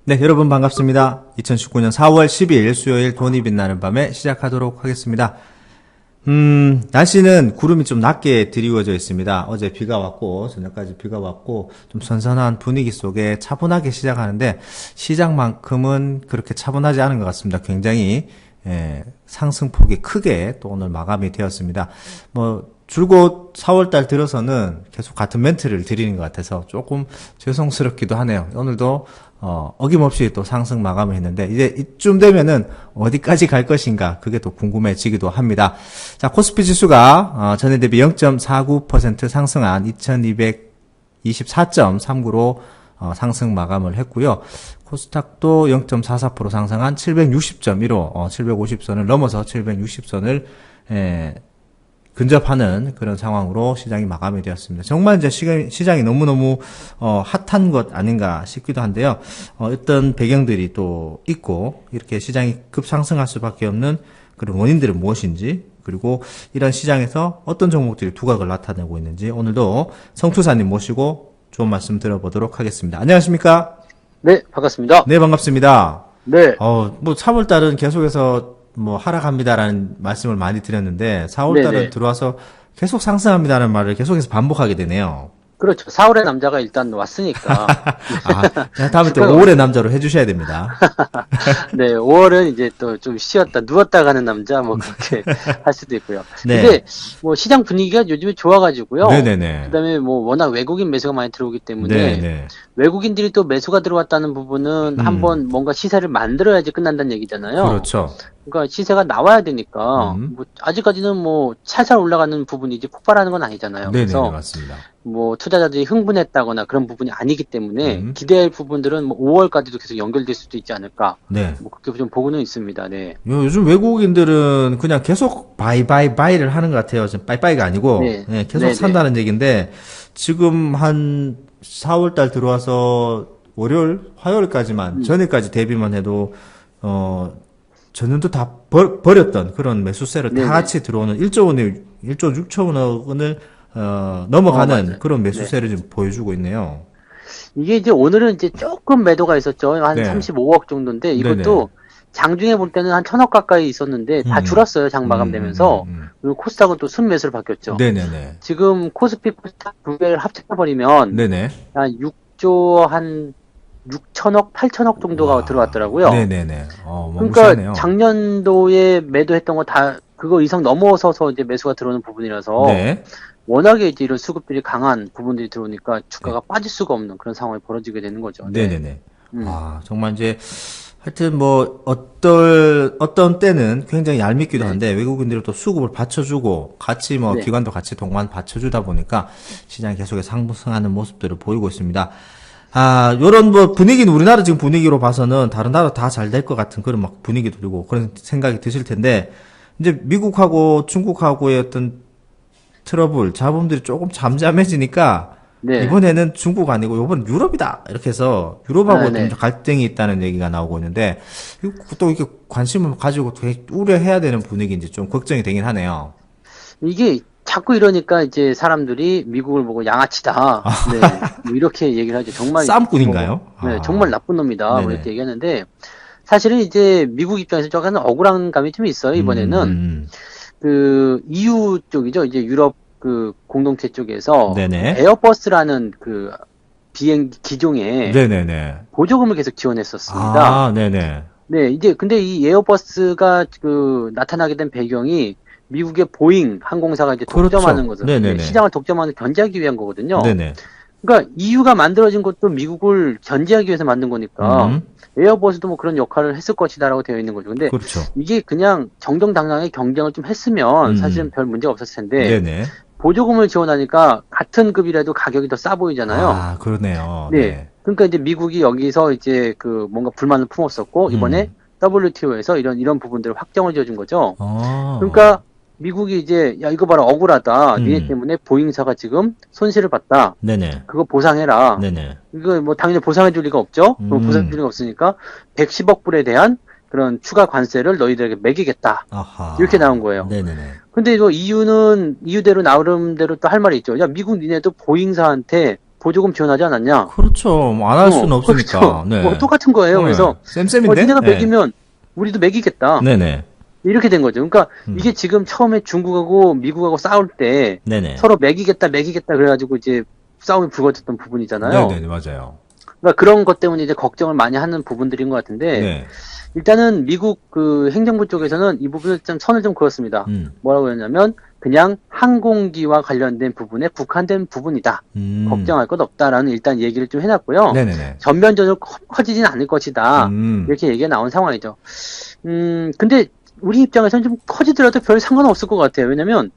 네, 여러분 반갑습니다. 2019년 4월 12일 수요일 돈이 빛나는 밤에 시작하도록 하겠습니다. 날씨는 구름이 좀 낮게 드리워져 있습니다. 어제 비가 왔고, 저녁까지 비가 왔고, 좀 선선한 분위기 속에 차분하게 시작하는데, 시작만큼은 그렇게 차분하지 않은 것 같습니다. 굉장히, 상승폭이 크게 또 오늘 마감이 되었습니다. 줄곧 4월달 들어서는 계속 같은 멘트를 드리는 것 같아서 조금 죄송스럽기도 하네요. 오늘도 어김없이 또 상승 마감을 했는데 이제 이쯤 되면은 어디까지 갈 것인가 그게 또 궁금해지기도 합니다. 자, 코스피 지수가 전일 대비 0.49% 상승한 2224.39로 상승 마감을 했고요. 코스닥도 0.44% 상승한 760.15, 750선을 넘어서 760선을 근접하는 그런 상황으로 시장이 마감이 되었습니다. 정말 이제 시장이 너무너무 핫한 것 아닌가 싶기도 한데요. 어떤 배경들이 또 있고 이렇게 시장이 급상승할 수밖에 없는 그런 원인들은 무엇인지, 그리고 이런 시장에서 어떤 종목들이 두각을 나타내고 있는지 오늘도 성투사님 모시고 좋은 말씀 들어보도록 하겠습니다. 안녕하십니까? 네, 반갑습니다. 네, 반갑습니다. 네, 3월달은 계속해서 하락합니다라는 말씀을 많이 드렸는데, 4월달은 네네. 들어와서 계속 상승합니다라는 말을 계속해서 반복하게 되네요. 그렇죠. 4월의 남자가 일단 왔으니까. 다음에 또 5월의 남자로 해주셔야 됩니다. 네, 5월은 이제 또 좀 쉬었다, 누웠다 가는 남자, 그렇게 할 수도 있고요. 네. 근데, 시장 분위기가 요즘에 좋아가지고요. 네네네. 그 다음에 워낙 외국인 매수가 많이 들어오기 때문에, 네네. 외국인들이 또 매수가 들어왔다는 부분은 한번 뭔가 시세를 만들어야지 끝난다는 얘기잖아요. 그렇죠. 그러니까 시세가 나와야 되니까, 아직까지는 살살 올라가는 부분이지 폭발하는 건 아니잖아요. 네네, 그래서, 맞습니다. 투자자들이 흥분했다거나 그런 부분이 아니기 때문에 기대할 부분들은 5월까지도 계속 연결될 수도 있지 않을까. 네. 그렇게 좀 보고는 있습니다. 네. 요즘 외국인들은 그냥 계속 바이를 하는 것 같아요. 지금 빠이빠이가 아니고, 네. 계속 네네. 산다는 얘기인데, 지금 한 4월달 들어와서 화요일까지만, 전일까지 대비만 해도, 전년도 다 버렸던 그런 매수세를 다 네네. 같이 들어오는 1조 6천억 원을 넘어가는 맞아요. 그런 매수세를 지금 보여주고 있네요. 이게 이제 오늘은 이제 조금 매도가 있었죠. 한 네. 35억 정도인데 이것도 네네. 장중에 볼 때는 한 1,000억 가까이 있었는데 다 줄었어요. 장 마감되면서. 그리고 코스닥은 또 순매수로 바뀌었죠. 네네네. 지금 코스피 코스닥 두 개를 합쳐버리면 네네. 한 6조 한 6천억, 8천억 정도가 들어왔더라고요. 네네네. 그러니까 무시하네요. 작년도에 매도했던 거 다 그거 이상 넘어서서 이제 매수가 들어오는 부분이라서 네. 워낙에 이제 이런 수급들이 강한 부분들이 들어오니까 주가가 빠질 수가 없는 그런 상황이 벌어지게 되는 거죠. 네. 네네네. 정말 이제, 하여튼 어떤 때는 굉장히 얄밉기도 한데, 외국인들이 또 수급을 받쳐주고, 같이 네. 기관도 같이 동반 받쳐주다 보니까, 시장이 계속해서 상승하는 모습들을 보이고 있습니다. 요런 분위기는 우리나라 지금 분위기로 봐서는 다른 나라 다 잘 될 것 같은 그런 분위기도 들고, 그런 생각이 드실 텐데, 이제 미국하고 중국하고의 어떤 트러블, 잡음들이 조금 잠잠해지니까, 네. 이번에는 중국 아니고 이번엔 유럽이다 이렇게 해서 유럽하고 네. 좀 갈등이 있다는 얘기가 나오고 있는데 또 이렇게 관심을 가지고 되게 우려해야 되는 분위기인지 좀 걱정이 되긴 하네요. 이게 자꾸 이러니까 이제 사람들이 미국을 보고 양아치다. 네. 이렇게 얘기를 하죠. 정말 싸움꾼인가요? 네, 정말 나쁜 놈이다. 네네. 이렇게 얘기하는데 사실은 이제 미국 입장에서 조금 억울한 감이 좀 있어요. 이번에는 그 EU 쪽이죠. 이제 유럽 그 공동체 쪽에서 네네. 에어버스라는 그 비행 기종에 네네네. 보조금을 계속 지원했었습니다. 네네. 네, 이제 근데 이 에어버스가 나타나게 된 배경이 미국의 보잉 항공사가 이제 그렇죠. 독점하는 것을 네네네. 시장을 독점하는 견제하기 위한 거거든요. 네네. 그러니까 EU가 만들어진 것도 미국을 견제하기 위해서 만든 거니까 에어버스도 그런 역할을 했을 것이다라고 되어 있는 거죠. 근데 그렇죠. 이게 그냥 정정당당하게 경쟁을 좀 했으면 사실은 별 문제가 없었을 텐데 네네. 보조금을 지원하니까 같은 급이라도 가격이 더 싸 보이잖아요. 그러네요. 네. 그러니까 이제 미국이 여기서 이제 뭔가 불만을 품었었고 이번에 WTO에서 이런 부분들을 확정을 지어준 거죠. 그러니까 미국이 이제 야 이거 봐라 억울하다. 니네 때문에 보잉사가 지금 손실을 봤다. 네네. 그거 보상해라. 네네. 이거 당연히 보상해 줄 리가 없죠. 보상해 줄 리가 없으니까 110억 불에 대한 그런 추가 관세를 너희들에게 매기겠다. 아하. 이렇게 나온 거예요. 네네네. 근데 이거 EU는 EU대로 나름대로 또 할 말이 있죠. 야 미국 니네도 보잉사한테 보조금 지원하지 않았냐? 그렇죠. 뭐 안 할 수는 없으니까. 그렇죠. 네. 뭐 똑같은 거예요. 네. 그래서 쌤쌤인데? 니네가 네. 매기면 우리도 매기겠다. 네네. 이렇게 된 거죠. 그러니까 이게 지금 처음에 중국하고 미국하고 싸울 때 네네. 서로 매기겠다 그래가지고 이제 싸움이 불거졌던 부분이잖아요. 네네, 맞아요. 그러니까 그런 것 때문에 이제 걱정을 많이 하는 부분들인 것 같은데 네. 일단은 미국 그 행정부 쪽에서는 이 부분을 좀 선을 좀 그었습니다. 뭐라고 했냐면 그냥 항공기와 관련된 부분에 국한된 부분이다. 걱정할 것 없다라는 일단 얘기를 좀 해놨고요. 네네네. 전면전으로 커지진 않을 것이다. 이렇게 얘기가 나온 상황이죠. 근데 우리 입장에서는 좀 커지더라도 별 상관은 없을 것 같아요. 왜냐면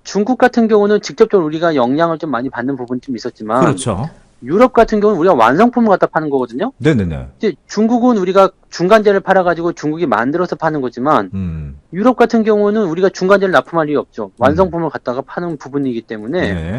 중국 같은 경우는 직접적으로 우리가 영향을 좀 많이 받는 부분이 좀 있었지만 그렇죠. 유럽 같은 경우는 우리가 완성품을 갖다 파는 거거든요. 네네네. 이제 중국은 우리가 중간재를 팔아가지고 중국이 만들어서 파는 거지만 유럽 같은 경우는 우리가 중간재를 납품할 리가 없죠. 완성품을 갖다가 파는 부분이기 때문에 네.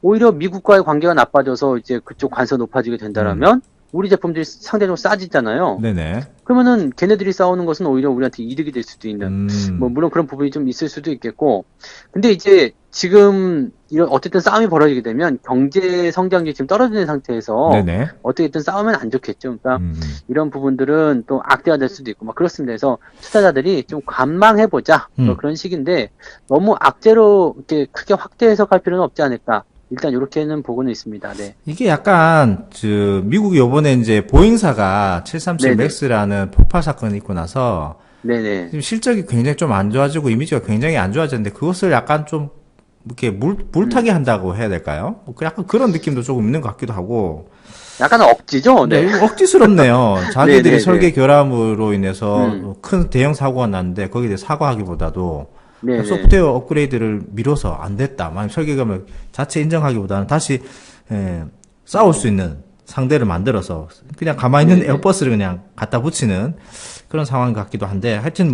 오히려 미국과의 관계가 나빠져서 이제 그쪽 관세가 높아지게 된다라면 우리 제품들이 상대적으로 싸지잖아요. 네네. 그러면은 걔네들이 싸우는 것은 오히려 우리한테 이득이 될 수도 있는 뭐 물론 그런 부분이 좀 있을 수도 있겠고 근데 이제 지금 이런 어쨌든 싸움이 벌어지게 되면 경제 성장률이 지금 떨어지는 상태에서 네네. 어떻게든 싸우면 안 좋겠죠. 그러니까 이런 부분들은 또 악재가 될 수도 있고 막 그렇습니다. 그래서 투자자들이 좀 관망해보자 뭐 그런 식인데 너무 악재로 이렇게 크게 확대해서 갈 필요는 없지 않을까. 일단 이렇게는 보고는 있습니다. 네. 이게 약간 미국이 요번에 이제 보잉사가 737 네네. 맥스라는 폭발 사건이 있고 나서 네네. 지금 실적이 굉장히 좀 안 좋아지고 이미지가 굉장히 안 좋아졌는데 그것을 약간 좀 이렇게 물타기 한다고 해야 될까요? 뭐 약간 그런 느낌도 조금 있는 것 같기도 하고. 약간 억지죠? 네, 네. 이거 억지스럽네요. 자기들이 네네네. 설계 결함으로 인해서 큰 대형 사고가 났는데 거기에 대해 사과하기보다도 네네. 소프트웨어 업그레이드를 미뤄서 안 됐다. 만약 설계감을 자체 인정하기보다는 다시 싸울 수 있는 상대를 만들어서 그냥 가만히 있는 에어버스를 그냥 갖다 붙이는 그런 상황 같기도 한데 하여튼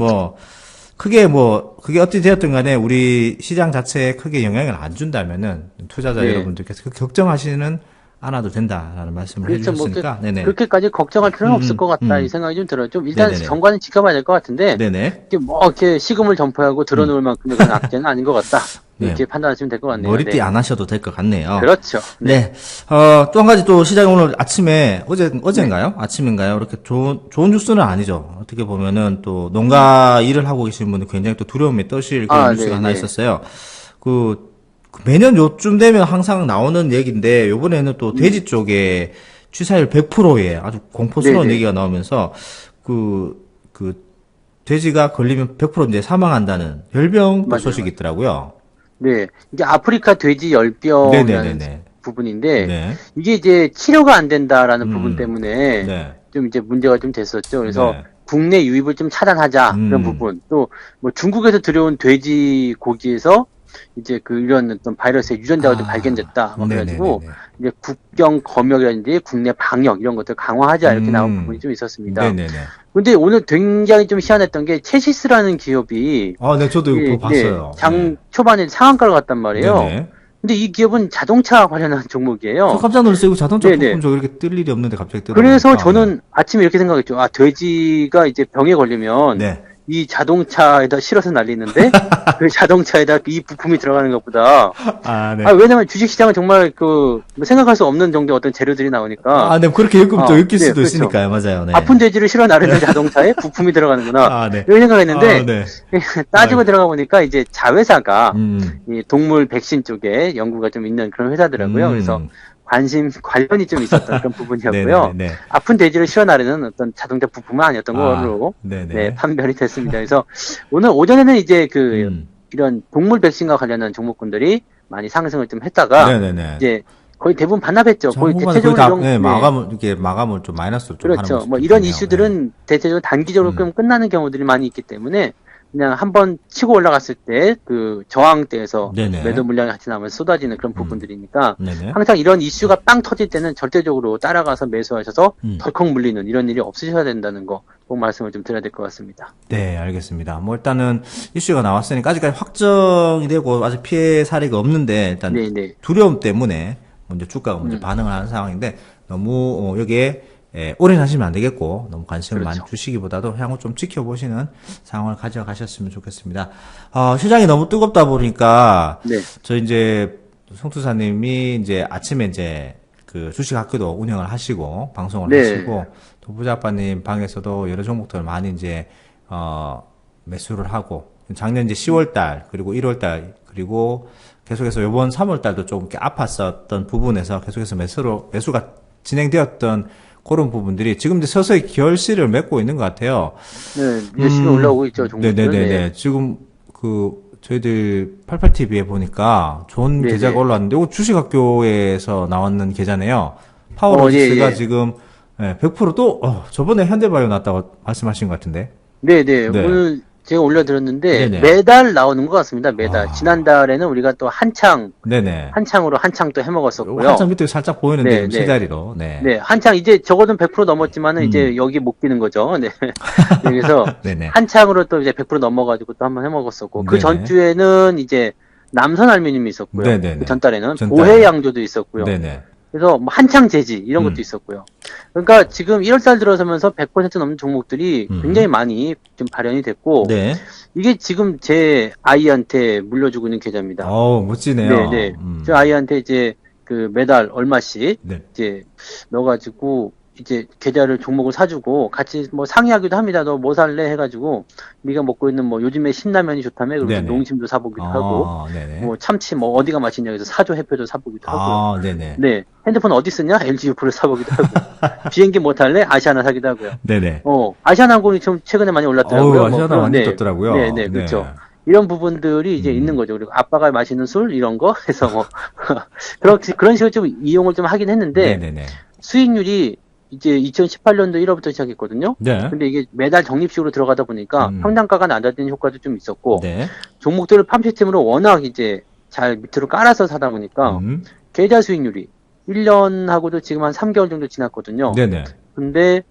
그게 어찌 되었든 간에 우리 시장 자체에 크게 영향을 안 준다면은 투자자 네. 여러분들께서 걱정하시는 않아도 된다라는 말씀을 그렇죠. 해주셨으니까. 네네. 그렇게까지 걱정할 필요는 없을 것 같다. 이 생각이 좀 들어요. 좀 일단 네네네. 경과는 지켜봐야 될 것 같은데 네네. 이렇게 시금을 전포하고 들어놓을 만큼의 그런 악재는 아닌 것 같다. 이렇게 네. 판단하시면 될 것 같네요. 머리띠 네. 안 하셔도 될 것 같네요. 그렇죠. 네. 또 한 가지 또 시장이 오늘 아침에, 어젠가요? 아침인가요? 이렇게 좋은 뉴스는 아니죠. 어떻게 보면은 또 농가 일을 하고 계신 분들 굉장히 또 두려움에 떠실 그런 뉴스가 하나 있었어요. 매년 요쯤 되면 항상 나오는 얘기인데, 요번에는 또 돼지 쪽에 취사율 100%의 아주 공포스러운 네네. 얘기가 나오면서, 돼지가 걸리면 100% 이제 사망한다는 열병 또 맞아요. 소식이 있더라고요. 네. 이게 아프리카 돼지 열병이라는 네네네네. 부분인데 네. 이게 이제 치료가 안 된다라는 부분 때문에 네. 좀 이제 문제가 좀 됐었죠. 그래서 네. 국내 유입을 좀 차단하자 그런 부분. 또 뭐 중국에서 들여온 돼지 고기에서 이제 이런 어떤 바이러스의 유전자가 좀 발견됐다. 뭐 그래가지고 네네네네. 이제 국경 검역이라든지 국내 방역 이런 것들 강화하자 이렇게 나온 부분이 좀 있었습니다. 네네네. 근데 오늘 굉장히 좀 희한했던 게 체시스라는 기업이 네, 저도 이거 봤어요. 장 초반에 상한가를 갔단 말이에요. 네네. 근데 이 기업은 자동차 관련한 종목이에요. 저 깜짝 놀랐어요. 이거 자동차 네네. 부품 저 이렇게 뜰 일이 없는데 갑자기 뜨다 그래서 보니까. 저는 아침에 이렇게 생각했죠. 돼지가 이제 병에 걸리면 네. 이 자동차에다 실어서 날리는데 그 자동차에다 이 부품이 들어가는 것보다 네. 왜냐면 주식시장은 정말 뭐 생각할 수 없는 정도의 어떤 재료들이 나오니까 네, 그렇게 엮으면 또 엮일 수도 그렇죠. 있으니까요. 맞아요. 네. 아픈 돼지를 실어 나르는 자동차에 부품이 들어가는구나 네. 이런 생각했는데 네. 따지고 들어가 보니까 이제 자회사가 음. 이 동물 백신 쪽에 연구가 좀 있는 그런 회사더라고요. 그래서 관련이 좀 있었던 그런 부분이었고요. 네네네. 아픈 돼지를 실어 나르는 어떤 자동차 부품은 아니었던 걸로 네네. 판별이 됐습니다. 그래서 오늘 오전에는 이제 이런 동물 백신과 관련한 종목군들이 많이 상승을 좀 했다가 네네네. 이제 거의 대부분 반납했죠. 거의 전문가는 대체적으로 거의 다 마감을 좀 마이너스로 좀 하는 그렇죠. 모습이 뭐 이런 있네요. 이슈들은 대체적으로 단기적으로 좀 끝나는 경우들이 많이 있기 때문에 그냥 한번 치고 올라갔을 때 저항대에서 네네. 매도 물량이 같이 나오면서 쏟아지는 그런 부분들이니까 네네. 항상 이런 이슈가 빵 터질 때는 절대적으로 따라가서 매수하셔서 덜컥 물리는 이런 일이 없으셔야 된다는 거 꼭 말씀을 좀 드려야 될 것 같습니다. 네, 알겠습니다. 일단은 이슈가 나왔으니까 아직까지 확정이 되고 아직 피해 사례가 없는데 일단 네네. 두려움 때문에 먼저 주가가 먼저 반응을 하는 상황인데 너무 여기에 올인하시면 안 되겠고 너무 관심을 그렇죠. 많이 주시기보다도 향후 좀 지켜보시는 상황을 가져가셨으면 좋겠습니다. 시장이 너무 뜨겁다 보니까 네. 저 이제 송투사님이 이제 아침에 이제 그 주식학교도 운영을 하시고 방송을 네. 하시고 또 부자아빠님 방에서도 여러 종목들 많이 이제 매수를 하고 작년 이제 10월 달 그리고 1월 달 그리고 계속해서 이번 3월 달도 좀 이렇게 아팠었던 부분에서 계속해서 매수가 진행되었던 그런 부분들이 지금 이제 서서히 결실을 맺고 있는 것 같아요. 네, 열심히 올라오고 있죠, 종목들. 네네네. 네. 지금 저희들 88TV에 보니까 좋은 네네. 계좌가 올라왔는데, 이거 주식학교에서 나왔는 계좌네요. 파워로직스가 예, 예. 지금 100% 또, 저번에 현대바이오 났다고 말씀하신 것 같은데. 네네. 네. 오늘 제가 올려드렸는데 네네. 매달 나오는 것 같습니다. 매달. 아. 지난달에는 우리가 또 네네. 한창으로 한창 또 해먹었었고요. 한참 밑에 살짝 보이는데, 네, 지금 세 네. 자리로. 네. 네, 한창 이제 적어도 100% 넘었지만은 이제 여기 못 끼는 거죠. 네. 그래서 네네. 한창으로 또 이제 100% 넘어가지고 또 한번 해먹었었고 그 네네. 전주에는 이제 남선 알루미늄이 있었고요. 네네네. 그 전달에는 전달에. 보해 양조도 있었고요. 네네. 그래서 뭐 한창 재지 이런 것도 있었고요. 그러니까 지금 1월달 들어서면서 100% 넘는 종목들이 굉장히 많이 좀 발현이 됐고 네. 이게 지금 제 아이한테 물려주고 있는 계좌입니다. 멋지네요. 네. 저 아이한테 이제 그 매달 얼마씩 네. 이제 넣어가지고 이제 계좌를 종목을 사주고 같이 뭐 상의하기도 합니다. 너 뭐 살래 해가지고 네가 먹고 있는 뭐 요즘에 신라면이 좋다며 그래서 네네. 농심도 사보기도 하고 네네. 뭐 참치 뭐 어디가 맛있냐 해서 사조 해표도 사보기도 하고요. 네네. 네. 핸드폰 어디 쓰냐? LG U4를 사보기도 하고. 비행기 뭐 탈래? 아시아나 사기도 하고요. 네네. 아시아나항공이 좀 최근에 많이 올랐더라고요. 아시아나 그런, 많이 떴더라고요. 네, 그렇죠. 이런 부분들이 이제 있는 거죠. 그리고 아빠가 마시는 술 이런 거 해서 뭐 그런 식으로 좀 이용을 좀 하긴 했는데 네네네. 수익률이 이제 2018년도 1월부터 시작했거든요. 네. 근데 이게 매달 적립식으로 들어가다 보니까 평단가가 낮아지는 효과도 좀 있었고 네. 종목들을 팜 시스템으로 워낙 이제 잘 밑으로 깔아서 사다 보니까 계좌 수익률이 1년하고도 지금 한 3개월 정도 지났거든요. 네네. 근데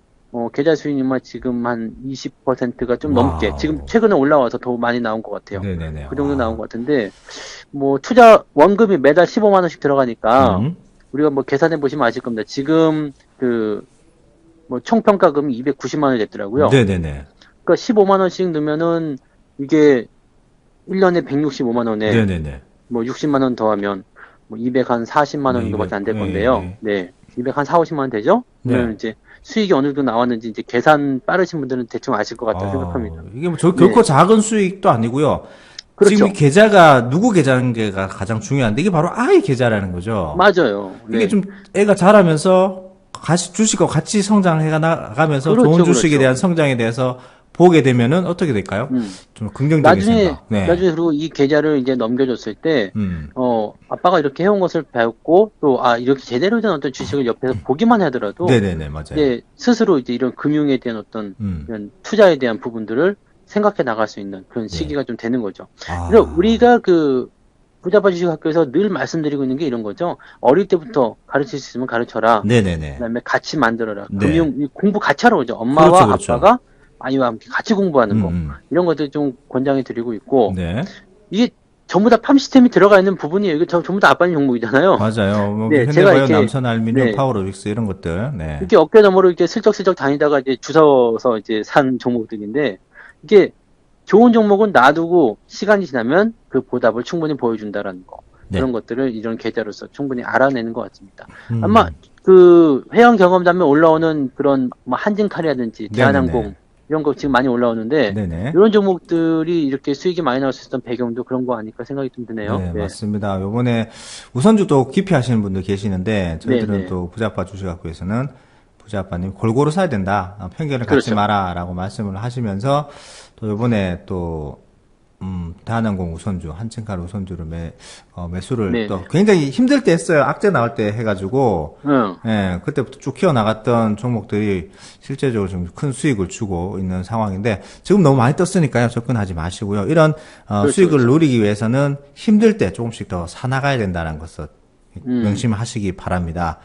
계좌 수익률만 지금 한 20%가 좀 와우. 넘게 지금 최근에 올라와서 더 많이 나온 것 같아요. 네네네. 그 정도 나온 것 같은데 뭐 투자 원금이 매달 15만 원씩 들어가니까 우리가 뭐 계산해 보시면 아실 겁니다. 지금 뭐 총평가금이 290만 원이 됐더라고요. 네네네. 그러니까 15만 원씩 넣으면은 이게 1년에 165만 원에 네네네. 뭐 60만 원 더하면 뭐 240만 원 네, 정도밖에 안 될 200, 건데요. 네. 240만 원 되죠? 네. 그러면 이제 수익이 어느 정도 나왔는지 이제 계산 빠르신 분들은 대충 아실 것 같다고 생각합니다. 이게 뭐 결코 네. 작은 수익도 아니고요. 그렇죠. 지금 이 계좌가 누구 계좌인게가 가장 중요한데 이게 바로 아이 계좌라는 거죠. 맞아요. 이게 네. 좀 애가 자라면서 같이 주식과 같이 성장해 나가면서 그렇죠, 좋은 주식에 그렇죠. 대한 성장에 대해서 보게 되면은 어떻게 될까요? 좀 긍정적인 나중에 생각. 네. 그리고 이 계좌를 이제 넘겨줬을 때, 음. 아빠가 이렇게 해온 것을 배웠고, 또, 이렇게 제대로 된 어떤 주식을 옆에서 보기만 하더라도, 네네네, 맞아요. 이제 스스로 이제 이런 금융에 대한 어떤 이런 투자에 대한 부분들을 생각해 나갈 수 있는 그런 시기가 좀 되는 거죠. 그래서 우리가 부자빠 주식학교에서 늘 말씀드리고 있는 게 이런 거죠. 어릴 때부터 가르칠 수 있으면 가르쳐라. 네네네. 그다음에 같이 만들어라. 네. 공부 같이 하라고 그러죠. 엄마와 그렇죠. 아빠가 아이와 함께 같이 공부하는 거. 이런 것들 좀 권장해 드리고 있고. 네. 이게 전부 다 팜 시스템이 들어가 있는 부분이에요. 이게 전부 다 아빠님 종목이잖아요. 맞아요. 뭐 네, 제가 현대바이오, 이렇게- 남선 알루미늄, 네. 파워로빅스 이런 것들. 네. 이렇게 어깨 너머로 이렇게 슬쩍슬쩍 다니다가 이제 주워서 이제 산 종목들인데, 이게 좋은 종목은 놔두고 시간이 지나면 그 보답을 충분히 보여준다라는 거. 네. 그런 것들을 이런 계좌로서 충분히 알아내는 것 같습니다. 아마 회원 경험담에 올라오는 그런 뭐 한진칼이라든지 대한항공 네네네. 이런 거 지금 많이 올라오는데 네네. 이런 종목들이 이렇게 수익이 많이 나올 수 있었던 배경도 그런 거 아닐까 생각이 좀 드네요. 네, 맞습니다. 요번에 우선주도 기피 하시는 분들 계시는데 저희들은 네네. 또 부자아빠 주식학교에서는 부자아빠님 골고루 사야 된다. 편견을 갖지 그렇죠. 마라라고 말씀을 하시면서 또 요번에 또 대한항공 우선주, 한층칼 우선주를 매수를 네. 또 굉장히 힘들 때 했어요. 악재 나올 때 해가지고. 응. 예, 그때부터 쭉 키워나갔던 종목들이 실제적으로 좀 큰 수익을 주고 있는 상황인데, 지금 너무 많이 떴으니까요, 접근하지 마시고요. 이런, 그렇죠, 수익을 그렇죠. 누리기 위해서는 힘들 때 조금씩 더 사나가야 된다는 것을 명심하시기 바랍니다.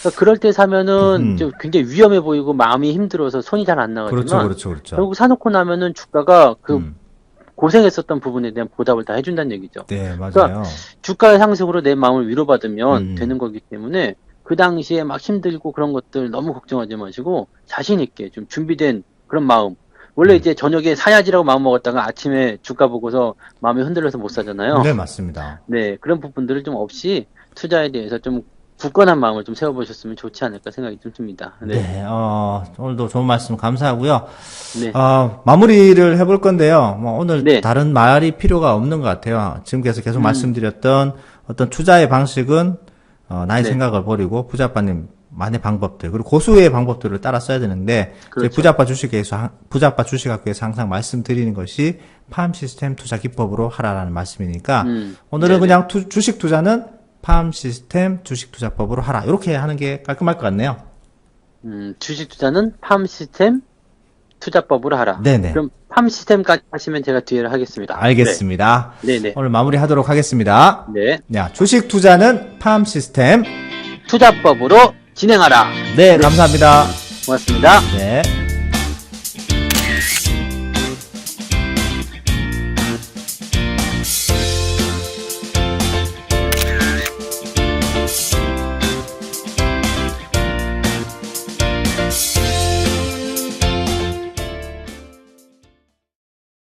그러니까 그럴 때 사면은 좀 굉장히 위험해 보이고 마음이 힘들어서 손이 잘 안 나가지만 그렇죠. 결국 사놓고 나면은 주가가 고생했었던 부분에 대한 보답을 다 해준다는 얘기죠. 네, 맞아요. 그러니까 주가의 상승으로 내 마음을 위로받으면 되는 거기 때문에 그 당시에 막 힘들고 그런 것들 너무 걱정하지 마시고 자신 있게 좀 준비된 그런 마음. 원래 이제 저녁에 사야지라고 마음 먹었다가 아침에 주가 보고서 마음이 흔들려서 못 사잖아요. 네, 맞습니다. 네, 그런 부분들을 좀 없이 투자에 대해서 좀 굳건한 마음을 좀 세워보셨으면 좋지 않을까 생각이 좀 듭니다. 네. 네, 오늘도 좋은 말씀 감사하고요. 네. 마무리를 해볼 건데요. 뭐 오늘 네. 다른 말이 필요가 없는 것 같아요. 지금께서 계속 말씀드렸던 어떤 투자의 방식은 나의 네. 생각을 버리고 부자빠님 만의 방법들 그리고 고수의 방법들을 따라 써야 되는데 그렇죠. 저희 부자빠 주식학교에서 항상 말씀드리는 것이 팜 시스템 투자 기법으로 하라라는 말씀이니까 오늘은 네네. 그냥 주식 투자는 팜 시스템 주식 투자법으로 하라 이렇게 하는 게 깔끔할 것 같네요. 주식 투자는 팜 시스템 투자법으로 하라. 네네. 그럼 팜 시스템까지 하시면 제가 뒤에를 하겠습니다. 알겠습니다. 네. 네네. 오늘 마무리하도록 하겠습니다. 네. 야, 주식 투자는 팜 시스템. 투자법으로 진행하라. 네, 감사합니다. 고맙습니다. 네.